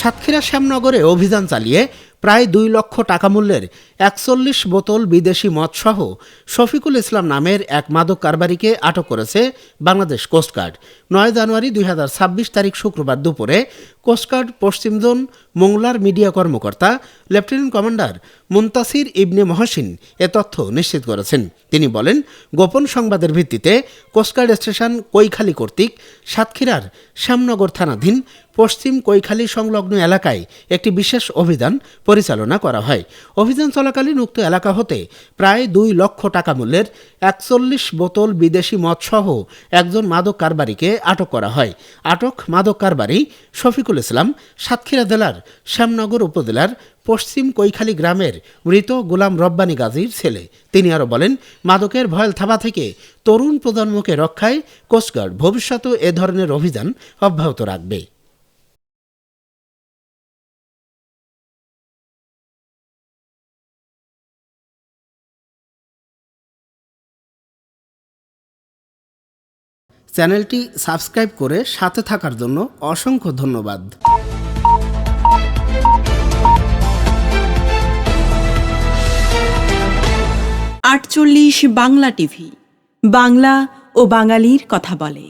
সাতক্ষীরা শ্যামনগরে অভিযান চালিয়ে প্রায় 2 লক্ষ টাকা মূল্যের 41 বোতল বিদেশি মদসহ শফিকুল ইসলাম নামের এক মাদক কারবারিকে আটক করেছে বাংলাদেশ কোস্টগার্ড। 9 জানুয়ারি 2026 তারিখ শুক্রবার দুপুরে কোস্টগার্ড পশ্চিম জোন মোংলার মিডিয়া কর্মকর্তা লেফটেন্যান্ট কমান্ডার মুনতাসির ইবনে মহসিন এ তথ্য নিশ্চিত করেছেন। তিনি বলেন, গোপন সংবাদের ভিত্তিতে কোস্টগার্ড স্টেশন কৈখালী কর্তৃক সাতক্ষীরার শ্যামনগর থানাধীন পশ্চিম কৈখালী সংলগ্ন এলাকায় একটি বিশেষ অভিযান পরিচালনা করা হয়। অভিযান চলাকালীন উক্ত এলাকা হতে প্রায় 2 লক্ষ টাকা মূল্যের 41 বোতল বিদেশি মদসহ একজন মাদক কারবারিকে আটক করা হয়। আটক মাদক কারবারি শফিকুল ইসলাম সাতক্ষীরা জেলার শ্যামনগর উপজেলার পশ্চিম কৈখালী গ্রামের মৃত গোলাম রব্বানী গাজীর ছেলে। তিনি আরও বলেন, মাদকের ভয়াল থাবা থেকে তরুণ প্রজন্মকে রক্ষায় কোস্টগার্ড ভবিষ্যতেও এ ধরনের অভিযান অব্যাহত রাখবে। চ্যানেলটি সাবস্ক্রাইব করে সাথে থাকার জন্য অসংখ্য ধন্যবাদ। 48 বাংলা টিভি, বাংলা ও বাঙালির কথা বলে।